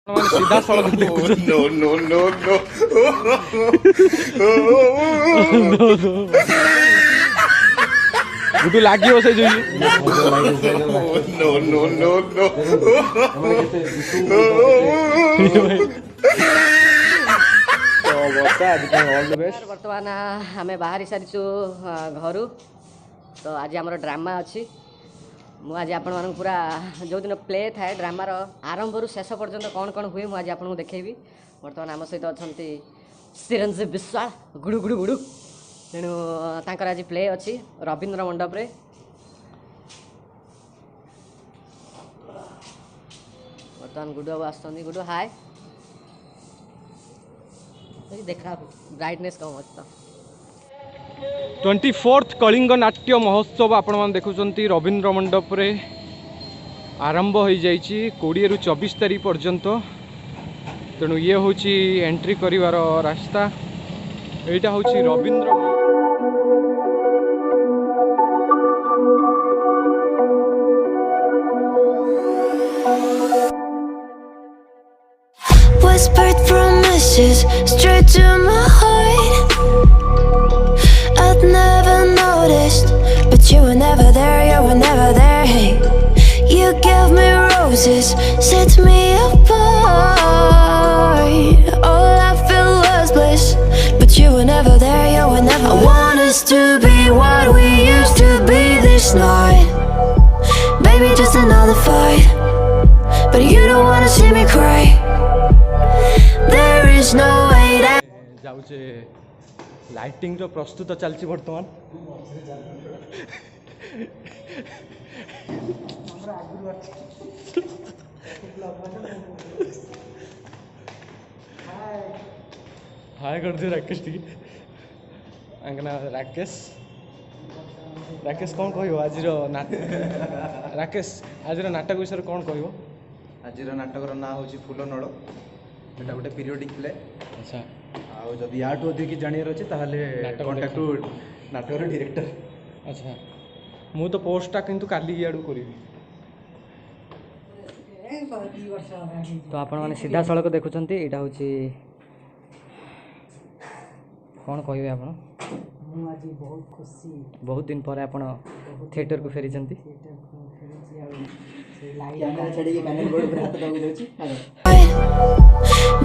ମାନେ ସିଧା ସଳଖ ଦେଖୁଛନ୍ତି। No, no, no, no. Gudu ଲାଗିବ ସେ ଯୋଉ No, no, no, no. ବର୍ତ୍ତମାନ ଆମେ ବାହାରି ସାରିଛୁ ଘରୁ। ତ ଆଜି ଆମର ଡ୍ରାମା ଅଛି। ମୁଁ ଆଜି ଆପଣମାନଙ୍କୁ ପୁରା ଯେଉଁଦିନ ପ୍ଲେ ଥାଏ ଡ୍ରାମାର ଆରମ୍ଭରୁ ଶେଷ ପର୍ଯ୍ୟନ୍ତ କ'ଣ କ'ଣ ହୁଏ ମୁଁ ଆଜି ଆପଣଙ୍କୁ ଦେଖେଇବି। ବର୍ତ୍ତମାନ ଆମ ସହିତ ଅଛନ୍ତି ଚିରଞ୍ଜୀବ ବିଶ୍ୱାଳ ଗୁଡ଼ୁ ଗୁଡ଼ୁ ଗୁଡ଼ୁ। ତେଣୁ ତାଙ୍କର ଆଜି ପ୍ଲେ ଅଛି ରବୀନ୍ଦ୍ର ମଣ୍ଡପରେ। ବର୍ତ୍ତମାନ ଗୁଡ଼ୁ ବାବୁ ଆସୁଛନ୍ତି। ଗୁଡ଼ୁ ହାଏ। ଦେଖା ବ୍ରାଇଟନେସ୍ କମ୍ ଅଛି ତ। 24th କଳିଙ୍ଗ ନାଟ୍ୟ ମହୋତ୍ସବ ଆପଣମାନେ ଦେଖୁଛନ୍ତି ରବୀନ୍ଦ୍ର ମଣ୍ଡପରେ ଆରମ୍ଭ ହୋଇଯାଇଛି 20 ରୁ 24 ତାରିଖ ପର୍ଯ୍ୟନ୍ତ। ତେଣୁ ଇଏ ହେଉଛି ଏଣ୍ଟ୍ରି କରିବାର ରାସ୍ତା। ଏଇଟା ହେଉଛି Rabindra Whispered promises straight to my heart. I'd never noticed, but you were never there, you were never there. Hey, you gave me roses, set me apart. All I felt was bliss, but you were never there, you were never there. I want us to be what we used to be this night. Baby, just another fight, but you don't wanna see me cry. There is no way that ଯାଉଛେ ଲାଇଟିଂର ପ୍ରସ୍ତୁତ ଚାଲିଛି ବର୍ତ୍ତମାନ। ହାଏ କରିଦିଅ ରାକେଶ ଟିକେ। ଆଙ୍କ ନାଁ ରାକେଶ। ରାକେଶ କ'ଣ କହିବ ଆଜିର ରାକେଶ ଆଜିର ନାଟକ ବିଷୟରେ କ'ଣ କହିବ? ଆଜିର ନାଟକର ନାଁ ହେଉଛି ଫୁଲନଳ। ଏଇଟା ଗୋଟେ ପିରିୟଡ଼ିକ୍ ପ୍ଲେ। ଆଚ୍ଛା, ଆଉ ଯଦି ୟାଠୁ ଅଧିକ କିଛି ଜାଣିବାର ଅଛି ତାହେଲେ କଣ୍ଟାକ୍ଟ ଟୁ ନାଟକର ଡିରେକ୍ଟର। ଆଚ୍ଛା, ମୁଁ ତ ପୋଷ୍ଟଟା କିନ୍ତୁ କାଲି ଇଆଡ଼କୁ କରିବି। ତ ଆପଣମାନେ ସିଧାସଳଖ ଦେଖୁଛନ୍ତି। ଏଇଟା ହେଉଛି କ'ଣ କହିବେ ଆପଣ? ମୁଁ ଆଜି ବହୁତ ଖୁସି। ବହୁତ ଦିନ ପରେ ଆପଣ ଥିଏଟରକୁ ଫେରିଛନ୍ତି।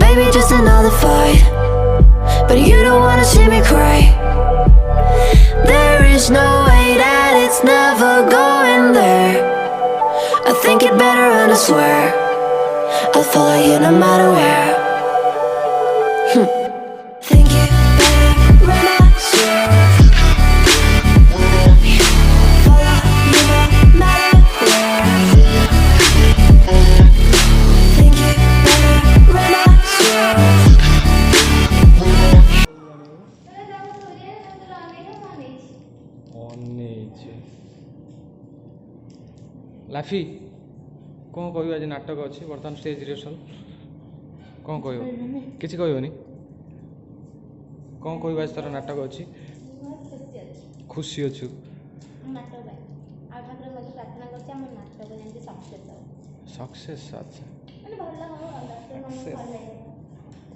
baby, just another fight, but you don't wanna see me cry. There is no way that it's never going there. I think it better and I swear I'll follow you no matter where. Think it better and I swear follow you no matter where. Think it better and I swear. ଲାଫି କ'ଣ କହିବ? ଆଜି ନାଟକ ଅଛି ବର୍ତ୍ତମାନ stage rehearsal. କ'ଣ କହିବ? କିଛି କହିବନି? କ'ଣ କହିବ? ଆଜି ତାର ନାଟକ ଅଛି। ଖୁସି ଅଛୁ? ସକ୍ସେସ୍। ଆଚ୍ଛା,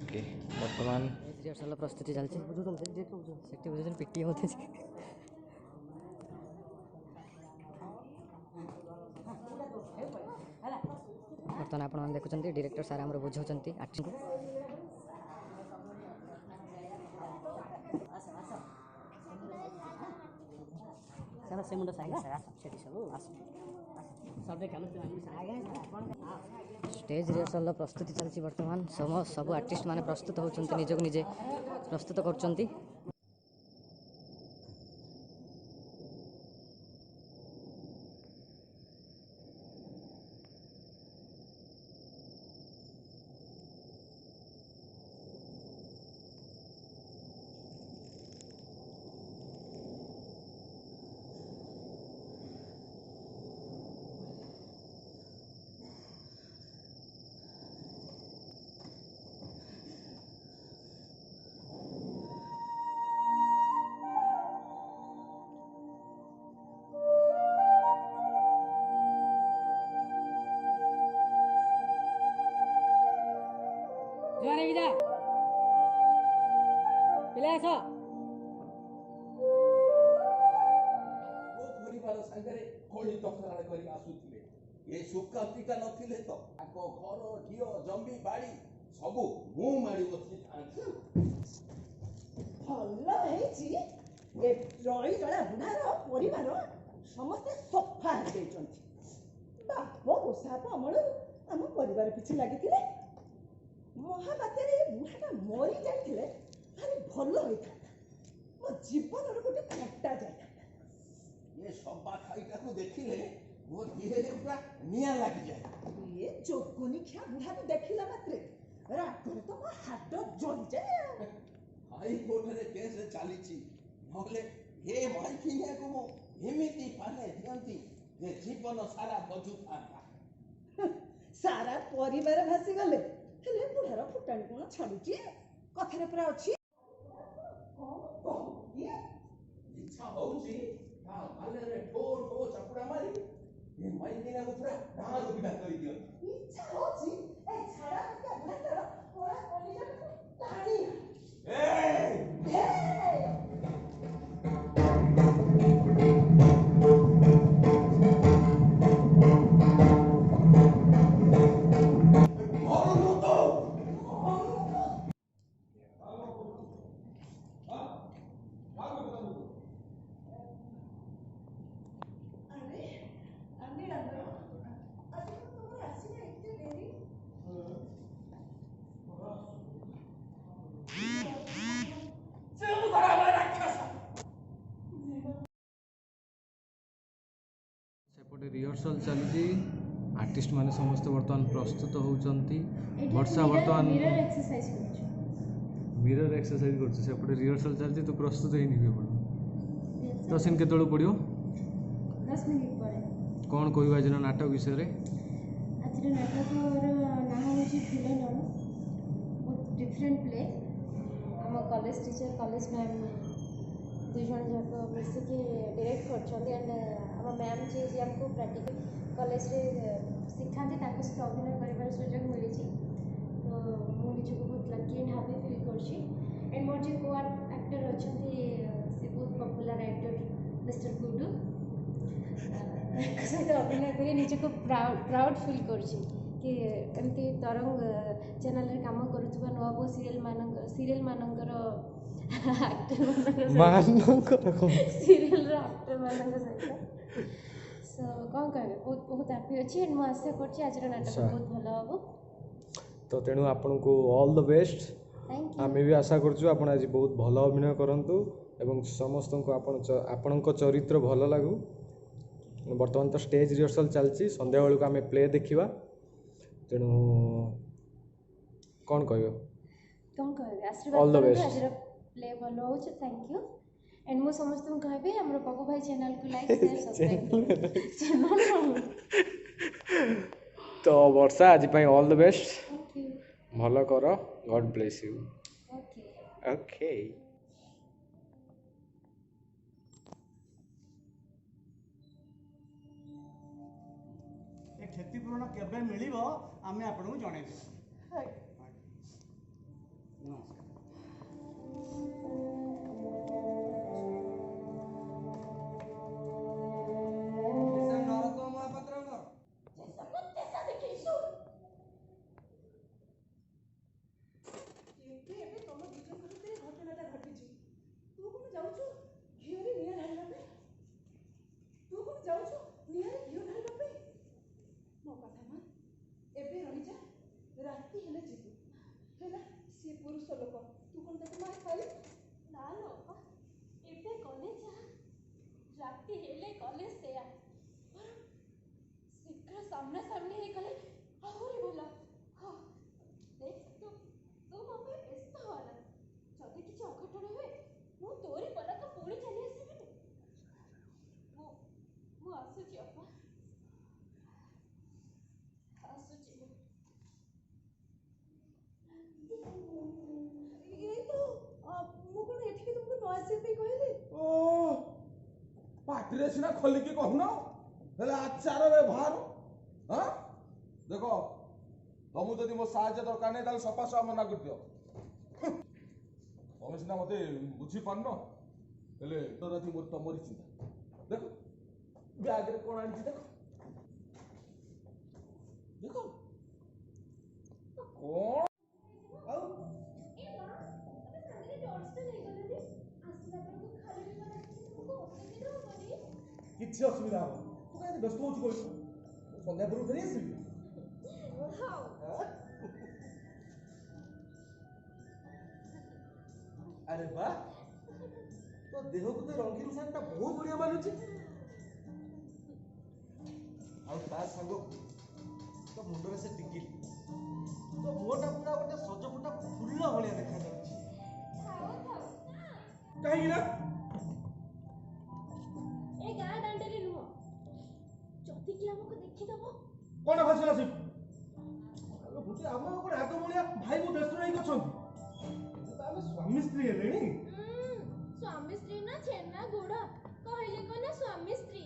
ଓକେ। ବର୍ତ୍ତମାନ ରିହର୍ସାଲର ପ୍ରସ୍ତୁତି ଚାଲିଛି। ସେଠି ବୁଝୁଛନ୍ତି ପିଟି ମୋତେ। ବର୍ତ୍ତମାନ ଆପଣମାନେ ଦେଖୁଛନ୍ତି ଡିରେକ୍ଟର ସାର୍ ଆମର ବୁଝାଉଛନ୍ତି ଆର୍ଟିଷ୍ଟଙ୍କୁ। ସେ ମୁଣ୍ଡ ସେଠି ସବୁ ଷ୍ଟେଜ୍ ରିହର୍ସାଲର ପ୍ରସ୍ତୁତି ଚାଲିଛି ବର୍ତ୍ତମାନ। ସବୁ ଆର୍ଟିଷ୍ଟ ମାନେ ପ୍ରସ୍ତୁତ ହେଉଛନ୍ତି, ନିଜକୁ ନିଜେ ପ୍ରସ୍ତୁତ କରୁଛନ୍ତି। ଜୁଆର ହେଇକି ଯା ପିଲା ଆସ ମୋ ପରିବାର ସାଙ୍ଗରେ କଳି ତକରାର କରି ଆସୁଥିଲେ ଏ ସୁକାନ୍ତିକା ନଥିଲେ ତ ତାଙ୍କ ଘର ଢିଅ ଜମି ବାଡ଼ି ସବୁ ମୁଁ ମାଡ଼ି ବସିଥାନ୍ତି। ଭଲ ହେଇଛି ଏ ରଳିଜଳା ବୁଢ଼ାର ପରିବାର ସମସ୍ତେ ସଫା ହେଇଯାଇଛନ୍ତି। ବାପ ଗୋସାପ ଅମଳରୁ ଆମ ପରିବାର କିଛି ଲାଗିଥିଲେ ମହାବାତ୍ୟାରେ ଏ ବୁଢ଼ାଟା ମରି ଯାଇଥିଲେ ଭାରି ଭଲ ହେଇଥାନ୍ତା। ମୋ ଜୀବନର ଗୋଟେ ଖଟା ଯାଇଥାନ୍ତା। ଏ ସବା ଖାଇଟାକୁ ଦେଖିଲେ ମୋ ଦେହରେ ପୁରା ନିଆଁ ଲାଗିଯାଏ। ଏ ଯୋଗୁନି ଖିଆ ବୁଢ଼ାକୁ ଦେଖିଲା ମାତ୍ରେ ରାଗରେ ତ ମୋ ହାତ ଜଳିଯାଏ ଆଉ। ହାଇକୋର୍ଟରେ କେସ୍ ଚାଲିଛି ନହେଲେ ଏ ମାଇକିନିଆକୁ ମୁଁ ଏମିତି ପାନେ ଦିଅନ୍ତି ଯେ ଜୀବନ ସାରା ବଜୁଥାନ୍ତା। ସାରା ପରିବାର ଭାସିଗଲେ ହେଲେ ବୁଢ଼ାର ଫୁଟାଣି କଣ ଛାଡୁଛି? କଥାରେ ପୁରା ଅଛି। ଇଚ୍ଛା ହଉଛି ତା ମାନରେ ଠୋ ଠୋ ଚାପୁଡ଼ା ମାରି ଏ ମାଇକିନିଆକୁ ପୁରା ଡାହାଣ ବିଦା କରିଦିଅନ୍ତି। ଇଚ୍ଛା ହଉଛି ଏ ଝାଡ଼ା ଫୁଟା ବୁଢ଼ାଟାର କଳା କଲିଜାଟାକୁ ଟାଣି ସେପଟେ ରିହର୍ସାଲ ଚାଲିଛି ଆର୍ଟିଷ୍ଟ ମାନେ ସମସ୍ତେ ବର୍ତ୍ତମାନ ପ୍ରସ୍ତୁତ ହେଉଛନ୍ତି ବର୍ଷା ବର୍ତ୍ତମାନ ମିରର ଏକ୍ସରସାଇଜ କରୁଛି ସେପଟେ ରିହର୍ସାଲ ଚାଲିଛି ତୁ ପ୍ରସ୍ତୁତ ହେଇନି କି ଏପଟେ ତ ସିନ୍ କେତେବେଳକୁ ପଡ଼ିବ 10 ମିନିଟ୍ ପରେ କ'ଣ କହିବା ଆଜିର ନାଟକ ବିଷୟରେ ଆଜିର ନାଟକର ନାଁ ହେଉଛି ଭିଲେନ ବହୁତ ଡିଫରେଣ୍ଟ ପ୍ଲେ ଆମ କଲେଜ ଟିଚର କଲେଜ ମ୍ୟାମ୍ ଦୁଇ ଜଣ ଯାକ ମିଶିକି ଡିରେକ୍ଟ କରିଛନ୍ତି ଆଣ୍ଡ ଆମ ମ୍ୟାମ୍ ଯିଏ ଆମକୁ ପ୍ରାକ୍ଟିକାଲ କଲେଜରେ ଶିଖାନ୍ତି ତାଙ୍କ ସହିତ ଅଭିନୟ କରିବାର ସୁଯୋଗ ମିଳିଛି ତ ମୁଁ ନିଜକୁ ବହୁତ ଲକି ଆଣ୍ଡ ହାପି ଫିଲ୍ କରୁଛି ଆଣ୍ଡ ମୋର ଯିଏ କୋ ଆକ୍ଟର ଅଛନ୍ତି ସେ ବହୁତ ପପୁଲାର ଆକ୍ଟର ମିଷ୍ଟର ଗୁଡୁ ତାଙ୍କ ସହିତ ଅଭିନୟ କରି ନିଜକୁ ପ୍ରାଉଡ୍ ଫିଲ୍ କରୁଛି କି ଏମିତି ତରଙ୍ଗ ଚ୍ୟାନେଲରେ କାମ କରୁଥିବା ନୂଆ ବୋଉ ସିରିଏଲମାନଙ୍କର ସିରିଏଲର ଆକ୍ଟରମାନଙ୍କ ସହିତ ସୋ କ'ଣ କହିବେ ବହୁତ ହାପି ଅଛି ଆଣ୍ଡ ମୁଁ ଆଶା କରୁଛି ଆଜିର ନାଟକ ବହୁତ ଭଲ ହେବ ତ ତେଣୁ ଆପଣଙ୍କୁ all the best thank you ଆମେ ବି ଆଶା କରୁଛୁ ଆପଣ ଆଜି ବହୁତ ଭଲ ଅଭିନୟ କରନ୍ତୁ ଏବଂ ସମସ୍ତଙ୍କୁ ଆପଣଙ୍କ ଚରିତ୍ର ଭଲ ଲାଗୁ ବର୍ତ୍ତମାନ ତ ଷ୍ଟେଜ୍ ରିହର୍ସାଲ ଚାଲିଛି ସନ୍ଧ୍ୟାବେଳକୁ ଆମେ ପ୍ଲେ ଦେଖିବା ତେଣୁ କ'ଣ କହିବ ଆଶୀର୍ବାଦ କରନ୍ତୁ ଆଜିର ପ୍ଲେ ଭଲ ହେଉଛି ଥ୍ୟାଙ୍କ ୟୁ ଆଣ୍ଡ ମୁଁ ସମସ୍ତଙ୍କୁ କହିବି ଆମର ବାବୁ ଭାଇ ଚ୍ୟାନେଲକୁ ଲାଇକ୍ ସେୟାର ସବସ୍କ୍ରାଇବ୍ ତ ବର୍ଷା ଆଜି ପାଇଁ all the best thank you ଭଲ କର god bless you okay okay ଏ କ୍ଷତିପୂରଣ କେବେ ମିଳିବ ଆମେ ଆପଣଙ୍କୁ ଜଣାଇବୁ। ରାତି ହେଲେ ଯିବୁ ହେଲା ସିଏ ପୁରୁଷ ଲୋକ ତୁ କ'ଣ ତାକୁ ମାରି ଖାଇବୁ ନା ଲୋ ଏବେ କଲେଜ ରାତି ହେଲେ କଲେଜ ସେୟା ଶୀଘ୍ର ସାମ୍ନାସାମ୍ନି ହେଇଗଲେ ଆହୁରି ଭଲ ହଁ ଦେଖ ତୁ ମୋ ପାଇଁ ବ୍ୟସ୍ତ ହଅନା ଯଦି କିଛି ଅଘଟଣ ହୁଏ ମୁଁ ତୋରି ପଲକ ପୁଣି ଚାଲି ଆସିବିନି ମୁଁ ଆସୁଛି ଅପା ଆସୁଛି ମୁଁ କ'ଣ ଏଠିକି ତୁମକୁ ନ ଆସିବା ପାଇଁ କହିଲି ଓ ପାଟିରେ ସିନା ଖୋଲିକି କହୁନ ହେଲେ ଆଚାରରେ ବାହାର ହଁ ଦେଖ ତମକୁ ଯଦି ମୋ ସାହାଯ୍ୟ ଦରକାର ନାହିଁ ତାହେଲେ ସଫା ସଫା ମନା କରିଦିଅ। ତମେ ସିନା ମତେ ବୁଝିପାରୁନ, ହେଲେ ରାତି ମୋର ତମରି ଚିନ୍ତା। ଦେଖ ବ୍ୟାଗରେ କଣ ଆଣିଛି ଦେଖ, ଦେଖ କଣ ଆଉ କିଛି ଅସୁବିଧା ହବ। ତୁ କାହିଁ ବ୍ୟସ୍ତ ହଉଛୁ କହିଲୁ? ସନ୍ଧ୍ୟା ପୂର୍ବରୁ ଫେରି ଆସିବି। ଆରେ ବା, ତୋ ଦେହକୁ ତ ରଙ୍ଗୀନ ଶାଢ଼ୀଟା ବହୁତ ବଢିଆ ମାନୁଛି। ଆଉ ତା ସାଙ୍ଗକୁ ତୋ ମୁଣ୍ଡରେ ସେ ଟିକିଲି, ତୋ ମୁହଁଟା ପୁରା ଗୋଟେ ସଜଫୁଟା ଫୁଲ ଭଳିଆ ଦେଖାଯାଉଛି। କାହିଁକି ନା ଏ ଗାଁ ଦାଣ୍ଡରେ ନୁହଁ, ଯଦି କି ଆମକୁ ଦେଖିଦବ। କଣ ଭାସିଲା ସେ? ଆମର ଗୋଟେ ଆଗ ଭଳିଆ ଭାଇ ମୋ ଦେଶରେ ନେଇକି ଅଛନ୍ତି। ଆମେ ସ୍ୱାମୀ ସ୍ତ୍ରୀ ହେଲେଣି। ସ୍ୱାମୀ ସ୍ତ୍ରୀ ନା ଛେନା ଗୁଡ କହିଲେ କଣ ନା ସ୍ୱାମୀ ସ୍ତ୍ରୀ।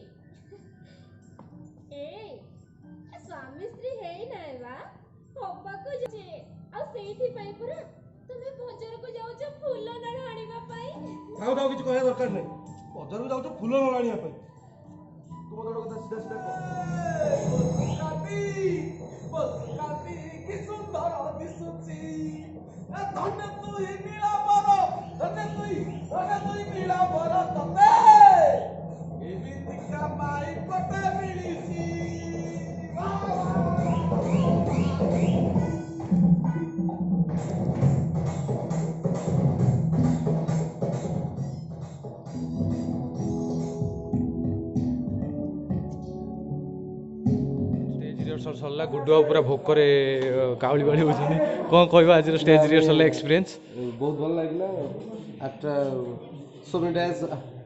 ସ୍ୱାମୀ ସ୍ତ୍ରୀ ହେଇନାହିଁ ବା, ହବାକୁ ଯେ। ଆଉ ସେଇଥିପାଇଁ ପୁରା ତମେ ବଜାରକୁ ଯାଉଛ ଫୁଲ ନଳ ଆଣିବା ପାଇଁ। ଆଉ ତାଉ କିଛି କହିବା ଦରକାର ନାହିଁ। ବଜାରକୁ ଯାଉଛ ଫୁଲ ନଳ ଆଣିବା ପାଇଁ। ତୁ ମତେ ଗୋଟେ କଥା ସିଧା ସିଧା କହ। କି ସୁନ୍ଦର ଦିଶୁଛି, ଧନ୍ୟ ତୁଇ ନୀଳାମ୍ବର, ଧନ୍ୟ ତୁଇ ନୀଳାମ୍ବର ତତେ ଏମିତିକା ମାଇ ପଟେ ମିଳିଛି। स्टेज रिहर्सल सरला गुड्डू पूरा भोकरे काउली बाड़ी होछनी कोन कहबा आज स्टेज रिहर्सल एक्सपीरियंस बहुत भल लागला after so many days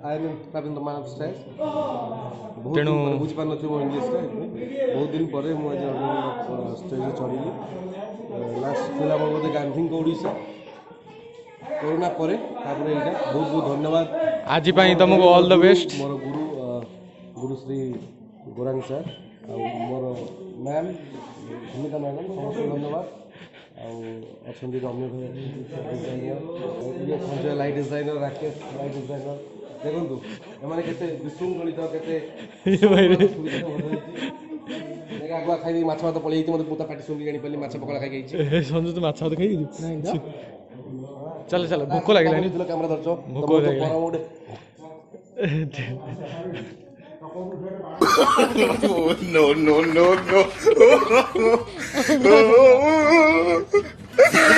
I am clubbing the मान ऑफ स्टेज तेणु बुझ पान छु इंग्लिश रे बहुत दिन परे मु आज स्टेज चढ़िली लास्ट फिल्म हमर बोधे गांधी ओडिशा कोरोना परे तापरे एटा बहुत बहुत धन्यवाद आज पई तुमको all the best more Guru Shri Gaurang sir more ma'am भूमिका मैडम समस्त धन्यवाद अच्छा रम्य भाई designer Sanjay light designer Rakesh light designer देखो एम के विशृंखलित के आगुआ खाई माछ भात पलि मत पूता पाटी सुन जानी पाली माछ पकड़ा खाई संजय तू माछ भात खाई चल चल भोक लगे कैमरा धरछ भोक लगे no no no no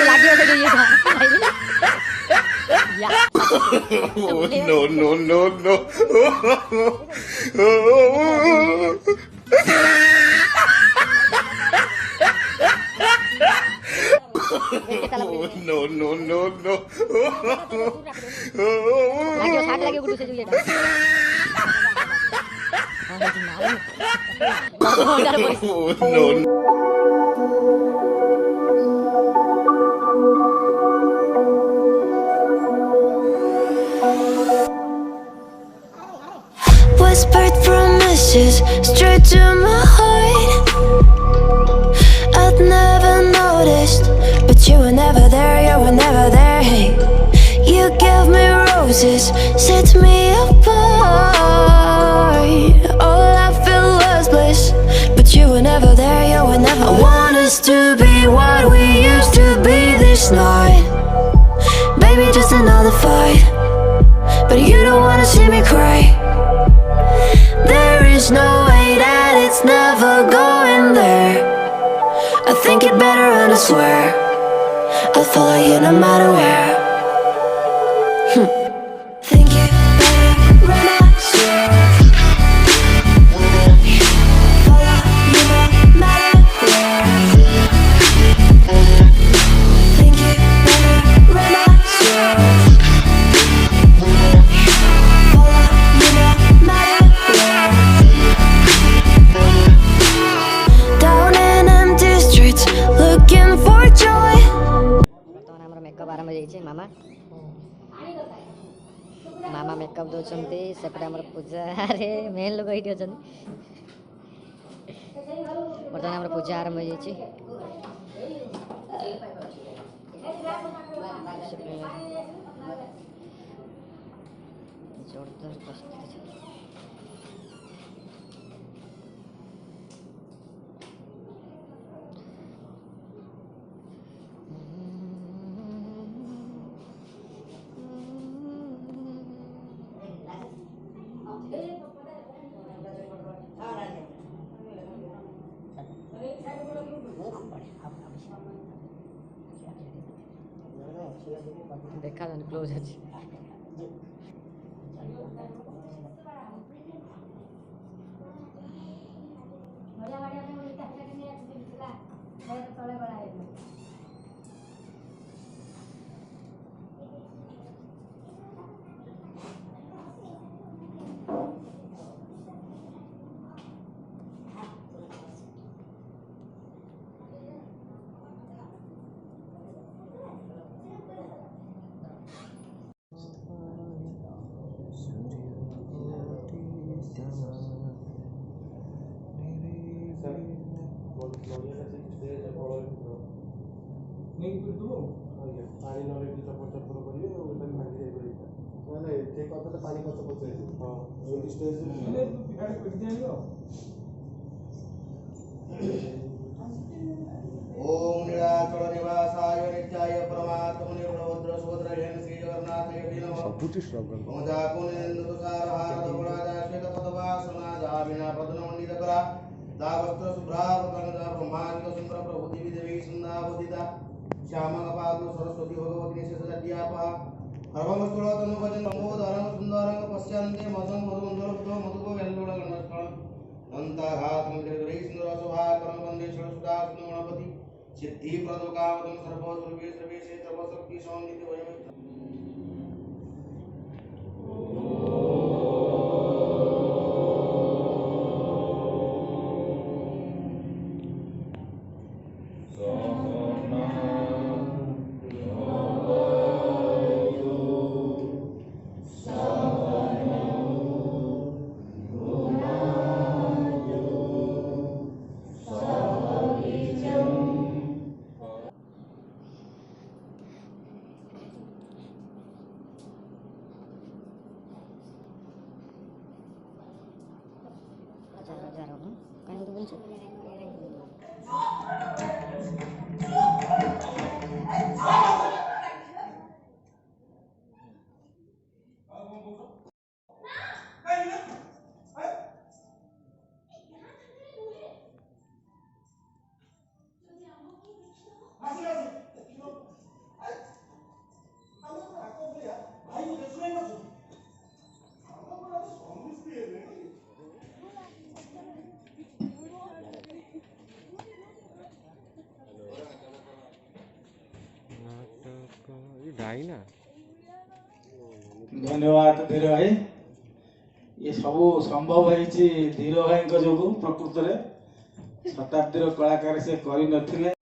लागियो से ये था या no no no no no no no no लागियो साथ लागियो गुडू से जो ये था no Whispered promises straight to my heart. I'd never noticed, but you were never there, you were never there. Hey, you gave me roses, set me apart. All I felt was bliss, but you were never there, you were never. I want us to be what we used to be this night. Baby, just another fight, but you don't wanna see me cry. There is no way that it's never going there. I think it better and I swear I'll follow you no matter where. Think it better and I swear follow you no matter where. Think it better and I swear follow you no matter where. Down in empty streets looking for joy. ବର୍ତ୍ତମାନ ଆମର makeup ଆରମ୍ଭ ହେଇଯାଇଛି ମାମା makeup ଦେଉଛନ୍ତି ସେପଟେ ଆମର ପୂଜାରେ main ଲୋକ ଏଇଠି ଅଛନ୍ତି ବର୍ତ୍ତମାନ ଆମର ପୂଜା ଆରମ୍ଭ ହେଇଯାଇଛି जोरदार प्रस्तुति चल देखा जाने क्लोज अच्छी ପାଣି ନହେଲେ ଏଠି ଚପର ଚପର କରିବେ ଆଉ ଏଟା ଭାଙ୍ଗି ଯାଇପାରିବ ମାନେ ଏଠି କଥା ପାଣି ପଛ ପଛ ହେଇଯିବ ହଁ ଏମିତି ଷ୍ଟେଜ୍ ओम नीलाचल निवासाय नित्याय परमात्मने बलभद्र सुभद्रायण श्री जगन्नाथाय नमः ସବୁଠି ଷ୍ଟ୍ରଗଲ୍ ओम जाकुनेन्दु तुषार हार दोलाजा श्वेत पदवासना जाविना पद्ममण्डित करा दावस्त्र शुभ्रावतंगा ब्रह्मांड सुंदर प्रभु देवी देवी सुंदावदिता श्यामकपादु सरस्वती भगवती शेषजात्यापा हरवमस्तुल तनु भजन नमोदरं सुंदरं पश्यन्ते मसं मधुमंदर मधुको वेल्लोड गणस्थळ अंतघात मंदिरे सुंदर शोभा करम वंदे षडसुधा गणपति सिद्धि प्रदोकावतम सर्व सर्वे सर्वेशे सर्वशक्ति संगित वयम कहीं तो बन गाई ना धन्यवाद धीर भाई ये सबू संभव होईची धीर भाई जो प्रकृत में शताब्दी कलाकार से कर